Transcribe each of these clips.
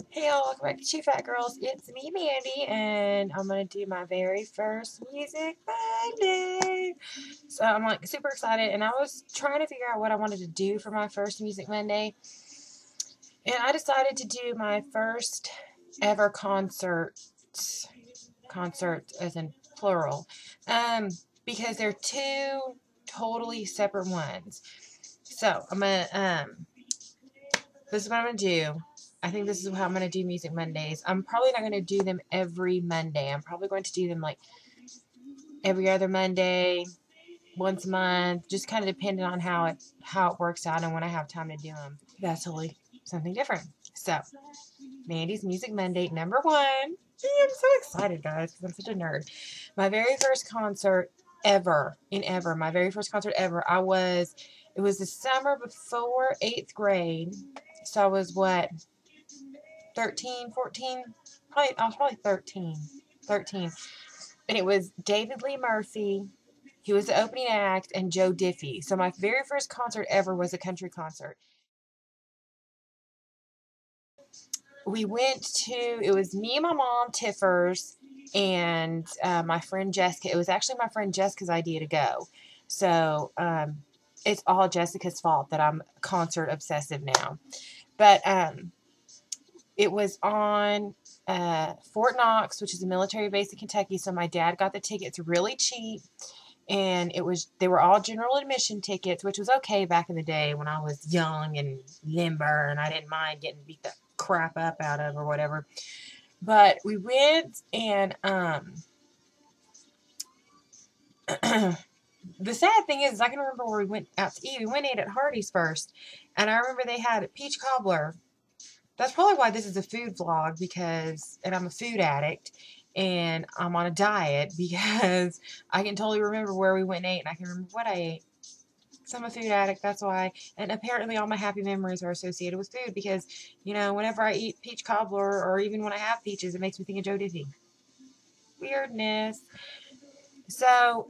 Hey y'all, welcome back to Two Fat Girls. It's me, Mandy, and I'm gonna do my very first Music Monday. So I'm like super excited, and I was trying to figure out what I wanted to do for my first Music Monday, and I decided to do my first ever concert as in plural, because they're two totally separate ones. So I'm gonna this is what I'm going to do. I think this is how I'm going to do Music Mondays. I'm probably not going to do them every Monday. I'm probably going to do them like every other Monday, once a month, just kind of depending on how it works out and when I have time to do them. That's totally something different. So, Mandy's Music Monday number 1. I'm so excited, guys, because I'm such a nerd. My very first concert ever, my very first concert ever, it was the summer before 8th grade. So I was what, 13, 14? I was probably 13. 13. And it was David Lee Murphy. He was the opening act, and Joe Diffie. So my very first concert ever was a country concert. It was me and my mom, Tiffers, and my friend Jessica. It was actually my friend Jessica's idea to go. So it's all Jessica's fault that I'm concert obsessive now. But it was on Fort Knox, which is a military base in Kentucky. So my dad got the tickets really cheap, and they were all general admission tickets, which was okay back in the day when I was young and limber, and I didn't mind getting beat the crap up out of or whatever. But we went, and the sad thing is I can remember where we went out to eat. We went and ate at Hardee's first, and I remember they had peach cobbler. That's probably why this is a food vlog, and I'm a food addict, and I'm on a diet because I can totally remember where we went and ate, and I can remember what I ate. So I'm a food addict, that's why. And apparently all my happy memories are associated with food because, whenever I eat peach cobbler or even when I have peaches, it makes me think of Joe Diffie. Weirdness. So,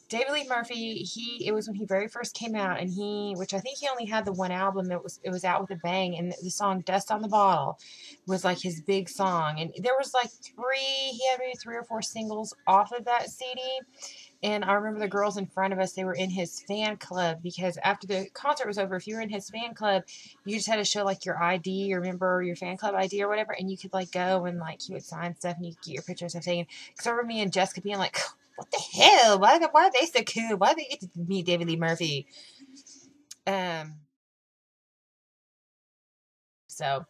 David Lee Murphy, it was when he very first came out, and which I think he only had the one album, it was out with a bang, and the song Dust on the Bottle was like his big song, and there was like he had maybe 3 or 4 singles off of that CD, and I remember the girls in front of us, they were in his fan club, because after the concert was over, if you were in his fan club, you just had to show like your ID, remember your fan club ID or whatever, and you could like go and like he would sign stuff, and you could get your picture and stuff taken, because I remember me and Jessica being like, what the hell? Why are they so cool? Why did they get to meet David Lee Murphy? Um, so,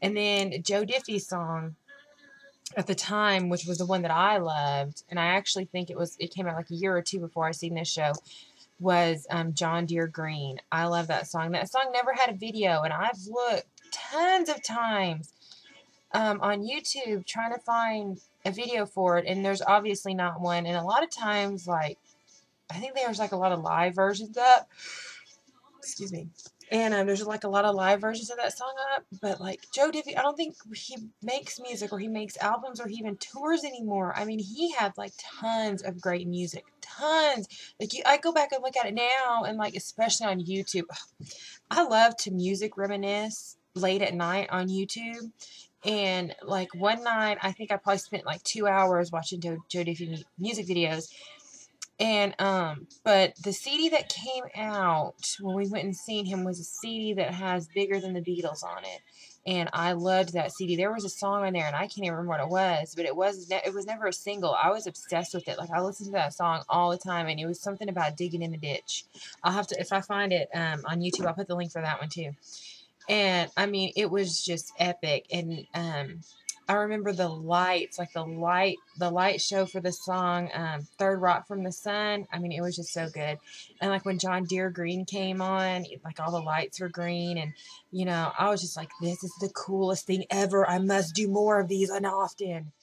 and then Joe Diffie's song at the time, which was the one that I loved, and I actually think it came out like a year or two before I seen this show, was John Deere Green. I love that song. That song never had a video, and I've looked tons of times on YouTube trying to find a video for it, and there's obviously not one. And a lot of times, like, I think there's like a lot of live versions up. Excuse me. And there's like a lot of live versions of that song up. But like Joe Diffie, I don't think he makes music or he makes albums or he even tours anymore. I mean, he had like tons of great music. Tons. Like I go back and look at it now, and like especially on YouTube. I love to music reminisce late at night on YouTube. And like one night, I think I probably spent like 2 hours watching Joe Diffie music videos. And but the CD that came out when we went and seen him was a CD that has Bigger Than the Beatles on it. And I loved that CD. There was a song on there, and I can't even remember what it was, but it was never a single. I was obsessed with it. Like I listened to that song all the time, and it was something about digging in the ditch. I'll have to, if I find it on YouTube, I'll put the link for that one too. And I mean, it was just epic. And I remember the lights, like the light show for the song Third Rock from the Sun. I mean, it was just so good. And like when John Deere Green came on, like all the lights were green, and I was just like, this is the coolest thing ever. I must do more of these and often.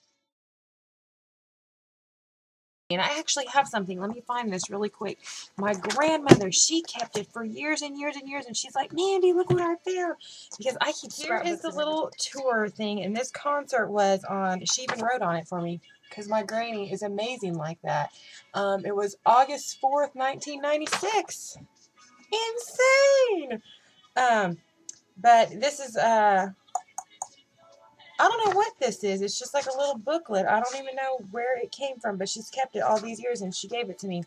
And I actually have something. Let me find this really quick. My grandmother, she kept it for years and years and years, and she's like, Mandy, look what I found. Because I keep Here is the little tour thing, and this concert was on, she even wrote on it for me, because my granny is amazing like that. It was August 4th, 1996. Insane! But this is, I don't know what this is. It's just like a little booklet. I don't even know where it came from, but she's kept it all these years and she gave it to me.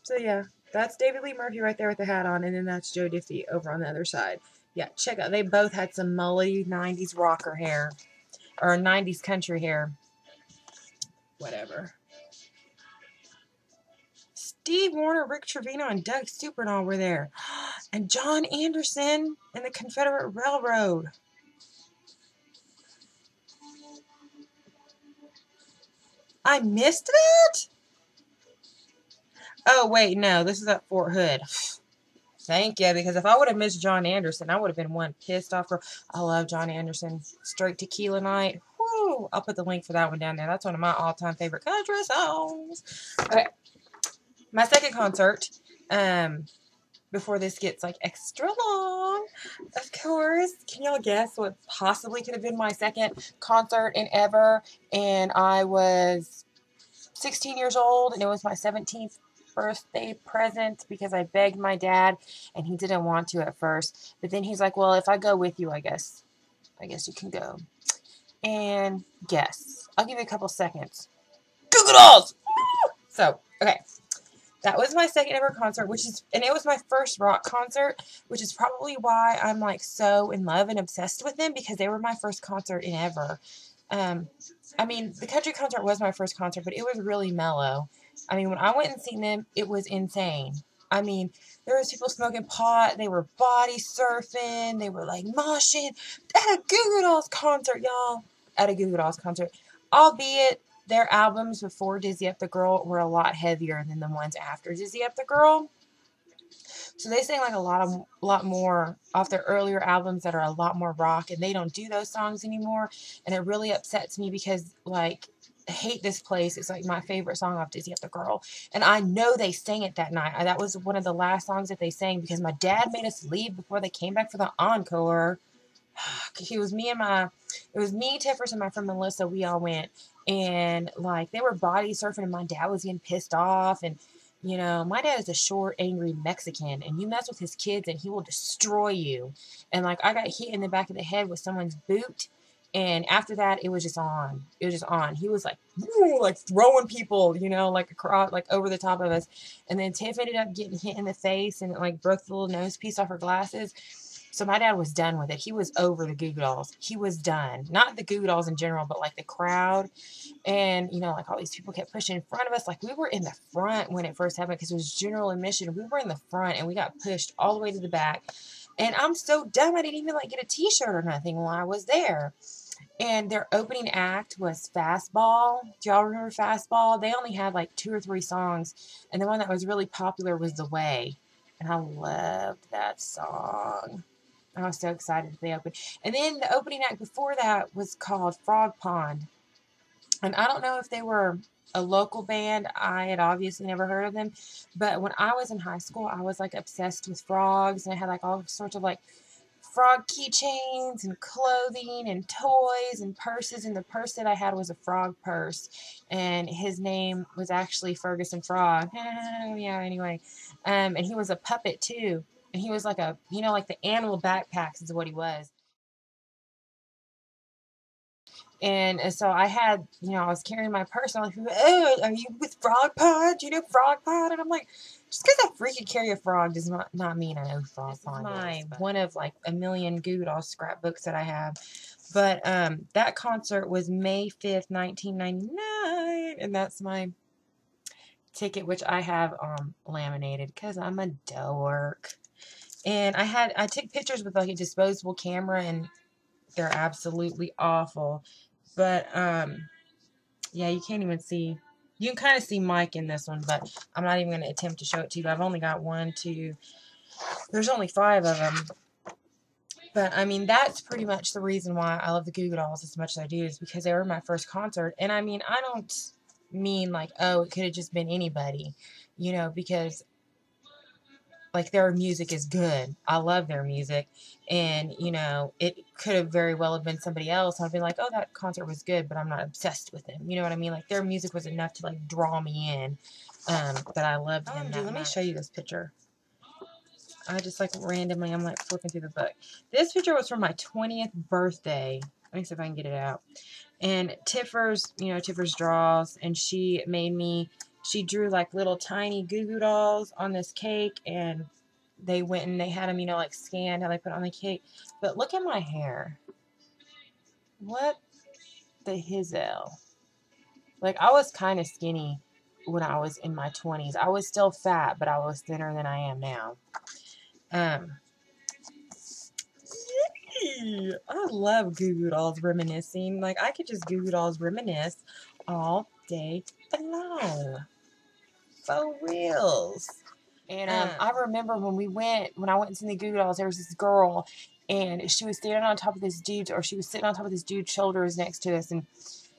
So yeah, that's David Lee Murphy right there with the hat on, and then that's Joe Diffie over on the other side. Yeah, check out. They both had some mully 90s rocker hair, or 90s country hair. Whatever. Steve Wariner, Rick Trevino, and Doug Supernall were there. And John Anderson and the Confederate Railroad. I missed that? Oh, wait, no. This is at Fort Hood. Thank you, because if I would have missed John Anderson, I would have been one pissed off girl. I love John Anderson. Straight Tequila Night. Woo! I'll put the link for that one down there. That's one of my all-time favorite country songs. Okay. My second concert, before this gets like extra long, of course, can y'all guess what possibly could have been my second concert in ever? And I was 16 years old, and it was my 17th birthday present because I begged my dad, and he didn't want to at first. But then he's like, well, if I go with you, I guess you can go. And guess. I'll give you a couple seconds. Goo Goo Dolls! So, okay. That was my second ever concert, and it was my first rock concert, which is probably why I'm like so in love and obsessed with them, because they were my first concert in ever. I mean, the country concert was my first concert, but it was really mellow. I mean, when I went and seen them, it was insane. I mean, there was people smoking pot, they were body surfing, they were like moshing at a Goo Goo Dolls concert, y'all. At a Goo Goo Dolls concert. Albeit, their albums before Dizzy Up the Girl were a lot heavier than the ones after Dizzy Up the Girl. So they sang like a lot more off their earlier albums that are a lot more rock, and they don't do those songs anymore. And it really upsets me because, like, Hate This Place is like my favorite song off Dizzy Up the Girl. And I know they sang it that night. That was one of the last songs that they sang because my dad made us leave before they came back for the encore. It was me, Tiffers, and my friend Melissa. We all went, and like they were body surfing, and my dad was getting pissed off. And you know, my dad is a short, angry Mexican, and you mess with his kids, and he will destroy you. And like I got hit in the back of the head with someone's boot, and after that, it was just on. It was just on. He was like, woo, like throwing people, you know, like across, like over the top of us. And then Tiff ended up getting hit in the face, and it like broke the little nose piece off her glasses. So my dad was done with it. He was over the Goo Goo Dolls. He was done. Not the Goo Goo Dolls in general, but like the crowd. And, you know, like all these people kept pushing in front of us. Like we were in the front when it first happened because it was general admission. We were in the front and we got pushed all the way to the back. And I'm so dumb. I didn't even like get a t-shirt or nothing while I was there. And their opening act was Fastball. Do y'all remember Fastball? They only had like 2 or 3 songs. And the one that was really popular was The Way. And I loved that song. I was so excited that they opened. And then the opening act before that was called Frog Pond. And I don't know if they were a local band. I had obviously never heard of them. But when I was in high school, I was like obsessed with frogs. And I had like all sorts of like frog keychains and clothing and toys and purses. And the purse that I had was a frog purse. And his name was actually Ferguson Frog. Yeah, anyway. And he was a puppet too. And he was like a, you know, like the animal backpacks is what he was. And so I had, you know, I was carrying my purse. And I was like, oh, are you with Frog Pod? Do you know Frog Pod? And I'm like, just because I freaking carry a frog does not mean I know Frog Pod. This is one of like a million Goo Goo Dolls scrapbooks that I have. But that concert was May 5th, 1999. And that's my ticket, which I have laminated because I'm a dork. And I took pictures with like a disposable camera, and they're absolutely awful. But yeah, you can't even see. You can kind of see Mike in this one, but I'm not even going to attempt to show it to you. I've only got 1, 2. There's only 5 of them. But I mean, that's pretty much the reason why I love the Goo Goo Dolls as much as I do, is because they were my first concert. And I mean, I don't mean like, oh, it could have just been anybody, you know, because like their music is good. I love their music. And, you know, it could have very well have been somebody else. I'd be like, oh, that concert was good, but I'm not obsessed with them. You know what I mean? Like their music was enough to like draw me in. That I loved them that much. Let me show you this picture. I just like randomly, I'm like flipping through the book. This picture was from my 20th birthday. Let me see if I can get it out. And Tiffer's, you know, Tiffer's draws, and she made me, she drew like little tiny Goo Goo Dolls on this cake, and they went and they had them, you know, like scanned how they put it on the cake. But look at my hair. What the hizzle? Like, I was kind of skinny when I was in my 20s. I was still fat, but I was thinner than I am now. I love Goo Goo Dolls reminiscing. Like, I could just Goo Goo Dolls reminisce all day long. For reals. And I remember when I went and seen the Goo Goo Dolls, there was this girl, and she was standing on top of this dude, or she was sitting on top of this dude's shoulders next to us, and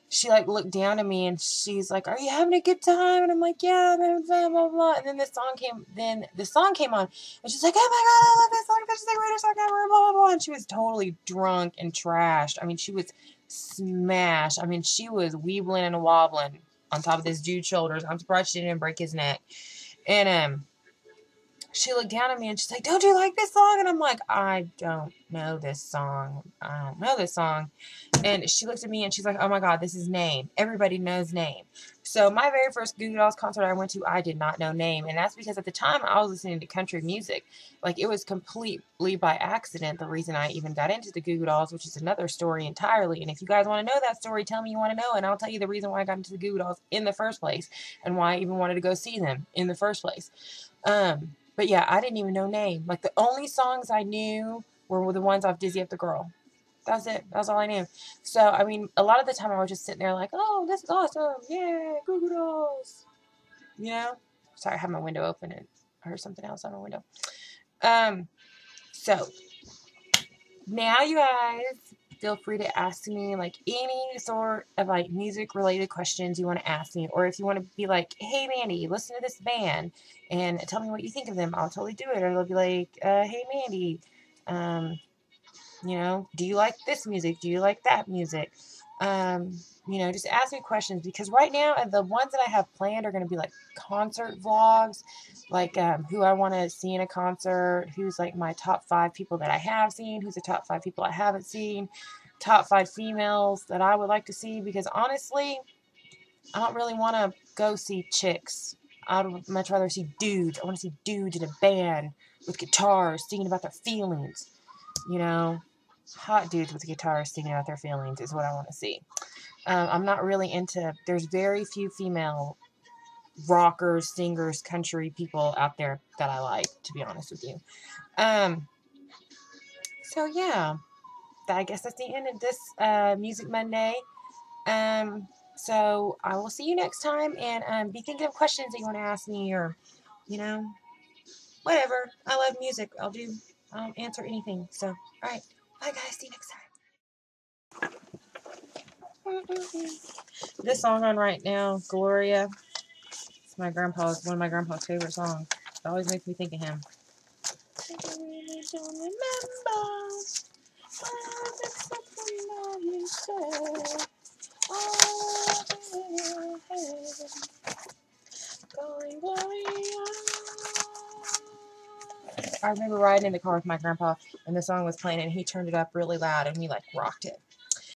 she like looked down at me, and she's like, "Are you having a good time?" And I'm like, "Yeah, blah blah blah blah." And then the song came on, and she's like, "Oh my god, I love this song! This is the greatest song ever!" Blah blah blah. And she was totally drunk and trashed. I mean, she was smashed. I mean, she was weebling and wobbling on top of this dude's shoulders. I'm surprised she didn't break his neck. And she looked down at me and she's like, "Don't you like this song?" And I'm like, "I don't know this song. I don't know this song." And she looks at me and she's like, "Oh my God, this is Name. Everybody knows Name." So my very first Goo Goo Dolls concert I went to, I did not know Name. And that's because at the time I was listening to country music. Like, it was completely by accident the reason I even got into the Goo Goo Dolls, which is another story entirely. And if you guys want to know that story, tell me you want to know, and I'll tell you the reason why I got into the Goo Goo Dolls in the first place and why I even wanted to go see them in the first place. But yeah, I didn't even know Name. Like, the only songs I knew were the ones off Dizzy Up the Girl. That's it. That's all I knew. So, I mean, a lot of the time I was just sitting there like, "Oh, this is awesome. Yeah, Goo Goo Dolls." You know? Sorry, I had my window open and I heard something else on my window. So, now you guys feel free to ask me, like, any sort of, like, music-related questions you want to ask me. Or if you want to be like, "Hey, Mandy, listen to this band and tell me what you think of them," I'll totally do it. Or they'll be like, "Hey, Mandy, you know, do you like this music? Do you like that music?" You know, just ask me questions, because right now the ones that I have planned are going to be like concert vlogs, like who I want to see in a concert, who's like my top 5 people that I have seen, who's the top 5 people I haven't seen, top 5 females that I would like to see, because honestly, I don't really want to go see chicks. I'd much rather see dudes. I want to see dudes in a band with guitars singing about their feelings, you know. Hot dudes with guitars singing out their feelings is what I want to see. I'm not really into, there's very few female rockers, singers, country people out there that I like, to be honest with you. So yeah, I guess that's the end of this Music Monday. So I will see you next time, and be thinking of questions that you want to ask me, or, you know, whatever. I love music. I'll answer anything. So, all right. Bye, guys. See you next time. This song on right now, Gloria, it's one of my grandpa's favorite songs. It always makes me think of him. I remember riding in the car with my grandpa, and the song was playing, and he turned it up really loud, and we like rocked it.